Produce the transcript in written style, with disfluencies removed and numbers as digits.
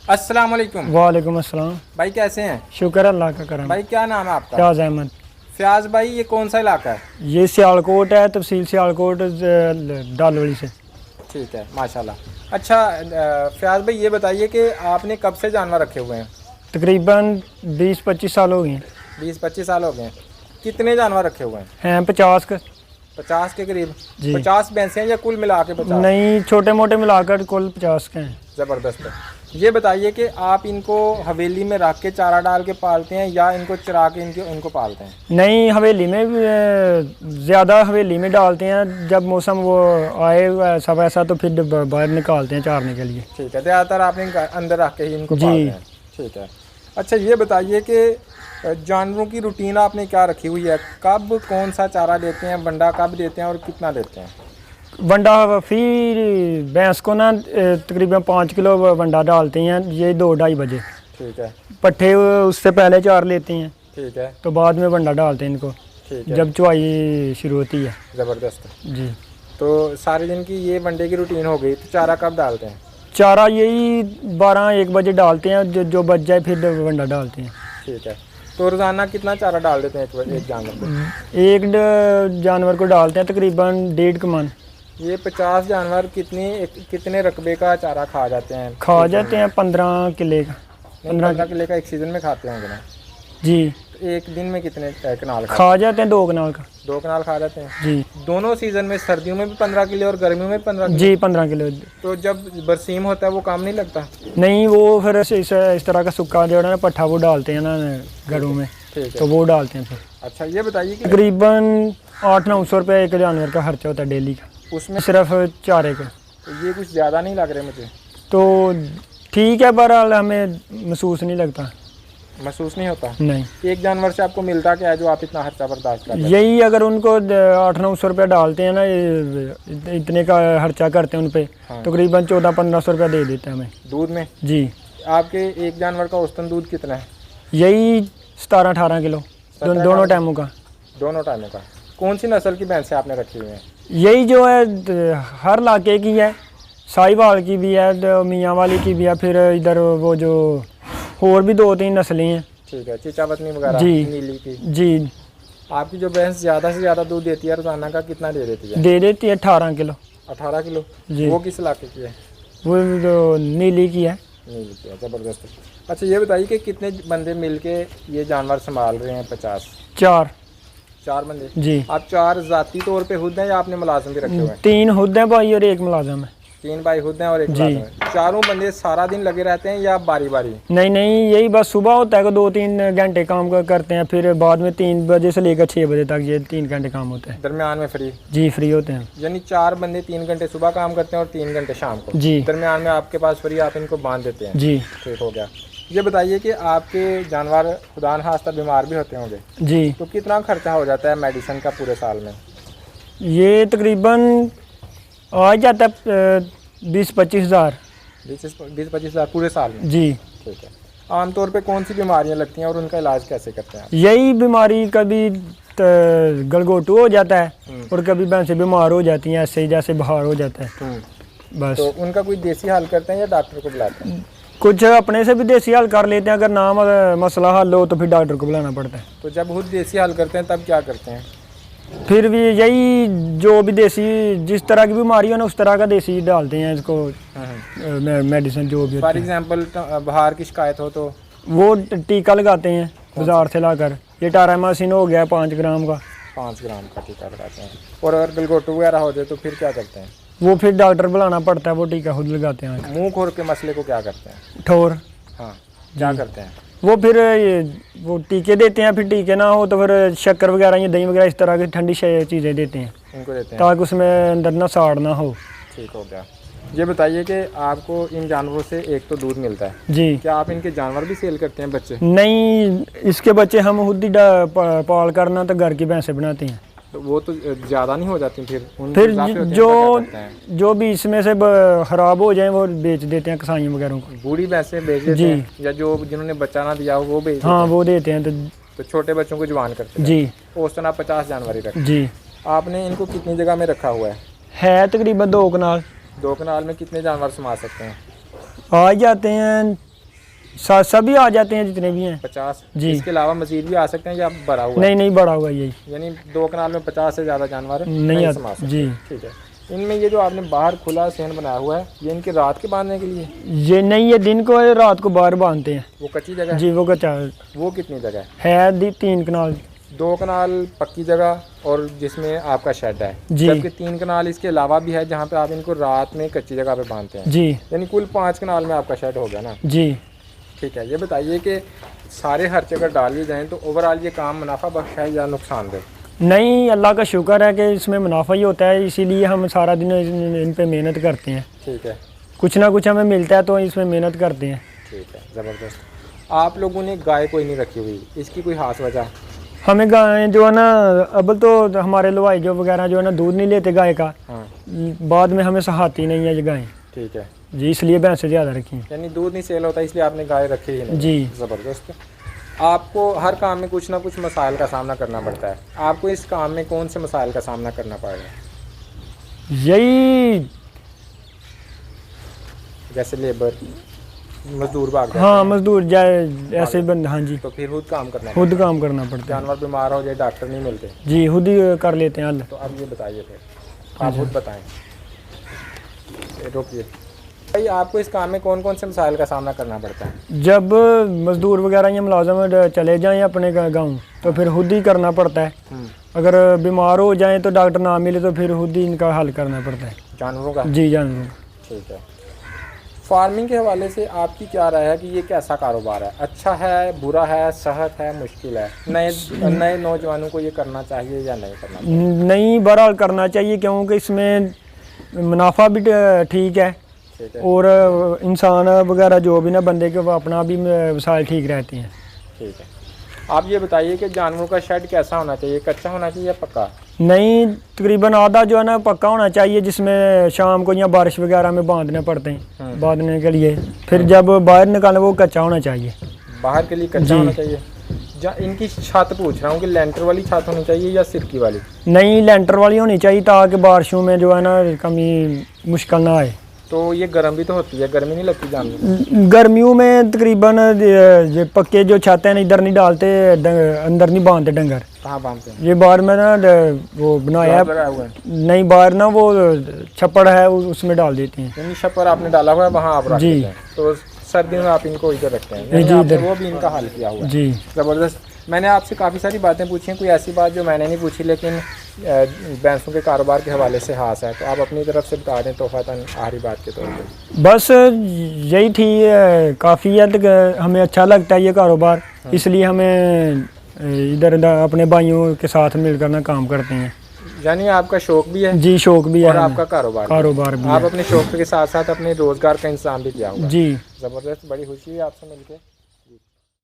अस्सलाम वालेकुम। वालेकुम अस्सलाम। भाई कैसे हैं? शुक्र अल्लाह का करम। भाई क्या नाम है आपका? फयाज अहमद। फयाज भाई, ये कौन सा इलाका है? ये सियालकोट है, तहसील सियालकोट, डालवली से। ठीक है, माशाल्लाह। अच्छा फयाज भाई, ये बताइए कि आपने कब से जानवर रखे हुए हैं? तकरीबन 20-25 साल हो गए हैं। 20-25 साल हो गए हैं। कितने जानवर रखे हुए हैं? 50 का। 50 के करीब। जी। 50 भैंसें हैं या कुल मिला के 50? नहीं, छोटे मोटे मिलाकर कुल 50 के हैं। ज़बरदस्त है। ये बताइए कि आप इनको हवेली में रख के चारा डाल के पालते हैं या इनको चरा के इनको पालते हैं? नहीं, हवेली में ज़्यादा हवेली में डालते हैं। जब मौसम वो आए ऐसा वैसा तो फिर बाहर निकालते हैं चारने के लिए। ठीक है, ज़्यादातर आपने अंदर रख के ही इनको जी। पालते हैं। ठीक है। अच्छा ये बताइए कि जानवरों की रूटीन आपने क्या रखी हुई है? कब कौन सा चारा देते हैं, बंडा कब देते हैं और कितना देते हैं? वंडा फिर भैंस को ना तकरीबन 5 किलो वंडा डालते हैं, ये 2-2:30 बजे। ठीक है। पट्ठे उससे पहले चार लेते हैं, ठीक है। तो बाद में वंडा डालते हैं इनको ठीक है। जब चुवाई शुरू होती है। ज़बरदस्त। जी। तो सारे दिन की ये वनडे की रूटीन हो गई, तो चारा कब डालते हैं? चारा यही 12-1 बजे डालते हैं, जो बच जाए फिर वंडा डालते हैं। ठीक है। तो रोज़ाना कितना चारा डाल देते हैं एक जानवर को? एक जानवर को डालते हैं तकरीबन 1.5 कमान। ये 50 जानवर कितने रकबे का चारा खा जाते हैं? खा जाते हैं 15 किले का। 15 किले का एक सीज़न में खाते होंगे ना? जी। तो एक दिन में कितने कनाल खा जाते हैं 2 कनाल का। 2 कनाल खा जाते हैं। जी। दोनों सीज़न में, सर्दियों में भी 15 किलो और गर्मियों में 15 किलो? जी, 15 किलो। तो जब बरसीम होता है वो काम नहीं लगता? नहीं, वो फिर इस तरह का सूखा जो है ना पट्ठा वो डालते हैं ना घरों में, ठीक है। तो वो डालते हैं फिर। अच्छा ये बताइए कि तकरीबन 800-900 रुपये एक जानवर का खर्चा होता है डेली का, उसमें सिर्फ चारे का। तो ये कुछ ज़्यादा नहीं लग रहे मुझे? तो ठीक है, बहरहाल हमें महसूस नहीं लगता। महसूस नहीं होता? नहीं। एक जानवर से आपको मिलता क्या है जो आप इतना खर्चा बर्दाश्त करते हैं? यही अगर उनको 800-900 रुपये डालते हैं ना, इतने का खर्चा करते हैं उन पर, हाँ। तकरीबन 1400-1500 रुपये दे देते हैं हमें दूध में? जी। आपके एक जानवर का औसतन दूध कितना है? यही 17-18 किलो, दोनों टाइमों का। दोनों टाइमों का। कौन सी नस्ल की भैंसें आपने रखी हुई हैं? यही जो है हर इलाके की है, साहिवाल की भी है, मियाँ वाली की भी है, फिर इधर वो जो और भी 2-3 नस्लें हैं। ठीक है, चिचावतनी वगैरह, जी। नीली की। जी। आपकी जो भैंस ज़्यादा से ज़्यादा दूध देती है रोजाना का कितना दे देती है? दे देती है 18 किलो। 18 किलो? जी। वो किस इलाके की है? वो जो नीली की है। नीली की है, ज़बरदस्त। अच्छा ये बताइए कि कितने बंदे मिलके ये जानवर संभाल रहे हैं? 50? 4 बंदे? जी। आप 4 ज़ाती तौर पे खुद हैं या आपने मुलाजिम भी रखे हुए हैं? 3 खुद हैं भाई और 1 मुलाजिम है। 3 भाई खुद हैं और 1 जी। मुलाजिम है। चारों बंदे सारा दिन लगे रहते हैं या बारी बारी? नहीं, यही बस सुबह होता है कि 2-3 घंटे काम करते हैं, फिर बाद में 3 बजे से लेकर 6 बजे तक ये 3 घंटे काम होता है। दरमियान में फ्री? जी, फ्री होते हैं। यानी 4 बंदे 3 घंटे सुबह काम करते हैं और 3 घंटे शाम को? जी। दरमियान में आपके पास फ्री, आप इनको बांध देते हैं? जी। ठीक हो गया। ये बताइए कि आपके जानवर खुदा न खास्ता बीमार भी होते होंगे, जी। तो कितना खर्चा हो जाता है मेडिसिन का पूरे साल में? ये तकरीबन आ जाता है 20-25 हज़ार। 20-25 हज़ार पूरे साल में? जी। ठीक है। आमतौर पे कौन सी बीमारियां लगती हैं और उनका इलाज कैसे करते हैं आप? यही बीमारी कभी गलगोटू हो जाता है और कभी भैंसें बीमार हो जाती हैं, ऐसे ही जैसे बुखार हो जाता है बस। तो उनका कोई देसी हल करते हैं या डॉक्टर को बुलाते हैं? कुछ अपने से भी देसी हल कर लेते हैं, अगर ना मसला हल हो तो फिर डॉक्टर को बुलाना पड़ता है। तो जब खुद देसी हल करते हैं तब क्या करते हैं? फिर भी यही जो भी देसी, जिस तरह की बीमारी हो ना उस तरह का देसी डालते हैं इसको, मेडिसिन जो भी। फॉर एग्जांपल बुखार की शिकायत हो तो? वो टीका लगाते हैं बाजार से लाकर। ये टारामासिन हो गया 5 ग्राम का। 5 ग्राम का टीका लगाते हैं। और अगर गलगोटू वगैरह हो जाए तो फिर क्या करते हैं? वो फिर डॉक्टर बुलाना पड़ता है, वो टीका खुद लगाते हैं। मुंह खोर के मसले को क्या करते हैं? ठोर। हाँ, क्या करते हैं? वो फिर वो टीके देते हैं, फिर टीके ना हो तो फिर शक्कर वगैरह या दही वगैरह इस तरह की ठंडी चीज़ें देते हैं इनको देते हैं ताकि उसमें अंदर ना साड़ ना हो। ठीक हो गया। ये बताइए कि आपको इन जानवरों से एक तो दूध मिलता है जी। क्या आप इनके जानवर भी सेल करते हैं, बच्चे? नहीं, इसके बच्चे हम खुद ही पाल करना तो घर की भैंसें बनाते हैं। तो वो तो ज़्यादा नहीं हो जाती फिर जो भी इसमें से ख़राब हो जाए वो बेच देते हैं कसाईयों वगैरह को। बूढ़ी भैंसें बेच देते हैं या जो जिन्होंने बच्चा ना दिया हो वो बेच देते हैं? हाँ, वो देते हैं। तो छोटे बच्चों को जवान करते हैं? जी। औसतन आप 50 जानवर ही रखते हैं? जी। आपने इनको कितनी जगह में रखा हुआ है तकरीबन 2 कनाल। 2 कनाल में कितने जानवर संभाल सकते हैं? आ जाते हैं सभी आ जाते हैं जितने भी हैं। 50 जी। इसके अलावा मजीद भी आ सकते हैं या भरा हुआ है? नहीं नहीं, बड़ा हुआ यही। यानी 2 कनाल में 50 से ज़्यादा जानवर नहीं समा सकते। जी। ठीक है। इनमें ये जो आपने बाहर खुला सेन बनाया हुआ है, ये इनकी रात के बांधने के लिए? ये नहीं, ये दिन को रात को बाहर बांधते हैं। वो कच्ची जगह है? जी, वो कच्चा वो कितनी जगह है 3 कनाल। 2 कनाल पक्की जगह और जिसमें आपका शेड है, जी। जबकि 3 कनाल इसके अलावा भी है जहाँ पे आप इनको रात में कच्ची जगह पे बांधते हैं। जी यानी कुल 5 कनाल में आपका शेड हो गया ना? जी। ठीक है। ये बताइए कि सारे खर्चे अगर डाल लिए जाएँ तो ओवरऑल ये काम मुनाफा बख्श है या नुकसानदेह? नहीं, अल्लाह का शुक्र है कि इसमें मुनाफा ही होता है, इसीलिए हम सारा दिन इन पे मेहनत करते हैं। ठीक है। कुछ ना कुछ हमें मिलता है तो इसमें मेहनत करते हैं। ठीक है, ज़बरदस्त। आप लोगों ने गाय कोई नहीं रखी हुई, इसकी कोई खास वजह? हमें गाय जो है ना, अब तो हमारे लवाई जो वगैरह जो है ना दूध नहीं लेते गाय का। हाँ। बाद में हमें सहाती नहीं है ये गाय। ठीक है जी, इसलिए भैंसें ज़्यादा रखी हैं। यानी दूध नहीं सेल होता इसलिए आपने गाय रखी ही नहीं? जी। ज़बरदस्त। आपको हर काम में कुछ ना कुछ मसाइल का सामना करना पड़ता है, आपको इस काम में कौन से मसाइल का सामना करना पड़ेगा? यही, जैसे लेबर, मजदूर भाग जाते हाँ हैं, मजदूर जाए ऐसे बंद। हाँ जी, तो फिर खुद काम करना खुद पड़ता काम करना पड़ता है। जानवर बीमार हो जाए डॉक्टर नहीं मिलते, है। जी, खुद ही कर लेते हैं हल। तो अब ये बताइए फिर आप खुद बताएं। रोकिए भाई, आपको इस काम में कौन कौन से मसाइल का सामना करना पड़ता है? जब मजदूर वगैरह या मुलाजम चले जाएं अपने गांव तो फिर खुद ही करना पड़ता है। अगर बीमार हो जाएं तो डॉक्टर ना मिले तो फिर खुद ही इनका हल करना पड़ता है जानवरों का? जी, जानवरों का। ठीक है। फार्मिंग के हवाले से आपकी क्या राय है कि ये कैसा कारोबार है? अच्छा है, बुरा है, सहत है, मुश्किल है? नए नौजवानों को ये करना चाहिए या नहीं करना चाहिए? नहीं, बहरहाल करना चाहिए क्योंकि इसमें मुनाफा भी ठीक है ठीक है। और इंसान वगैरह जो भी ना बंदे के वो अपना भी वसाइल ठीक रहते हैं। ठीक है। आप ये बताइए कि जानवरों का शेड कैसा होना चाहिए, कच्चा होना चाहिए या पक्का? नहीं, तकरीबन आधा जो है ना पक्का होना चाहिए, जिसमें शाम को या बारिश वगैरह में बांधने पड़ते हैं बांधने के लिए। फिर जब बाहर निकालना वो कच्चा होना चाहिए। बाहर के लिए कच्चा होना चाहिए। इनकी छत पूछ रहा हूँ कि लेंटर वाली छत होनी चाहिए या सिरकी वाली? नहीं, लेंटर वाली होनी चाहिए ताकि बारिशों में जो है ना कमी मुश्किल ना आए। तो ये गर्म भी तो होती है, गर्मी नहीं लगती जानवर? गर्मियों में तकरीबन ये पक्के जो छत हैं इधर नहीं डालते, अंदर नहीं बांधते डंगर। कहाँ बांधते हैं? ये बाहर में ना वो बनाया लगाया हुआ है? नहीं, बाहर ना वो छप्पड़ है उसमें डाल देते हैं। यानी छप्पर आपने डाला हुआ है, वहाँ आप रख जी। देते हैं। तो सर्दियों में आप इनको इधर रखते हैं? जी, आपने इधर। वो भी इनका हल किया हुआ है? जी। ज़बरदस्त। मैंने आपसे काफ़ी सारी बातें पूछी हैं, कोई ऐसी बात जो मैंने नहीं पूछी लेकिन भैंसों के कारोबार के हवाले से हास है, तो आप अपनी तरफ से बता दें तोहफ़तन आखिरी बात के तौर पे। बस यही थी, काफ़ी है तो हमें अच्छा लगता है ये कारोबार, इसलिए हमें इधर अपने भाइयों के साथ मिलकर ना काम करते हैं। यानी आपका शौक भी है? जी, शौक भी है और हमें। आपका कारोबार भी आप है। अपने शौक के साथ साथ अपने रोज़गार का इंतजाम भी किया हुआ है। जी। ज़बरदस्त, बड़ी खुशी है आपसे मिलकर।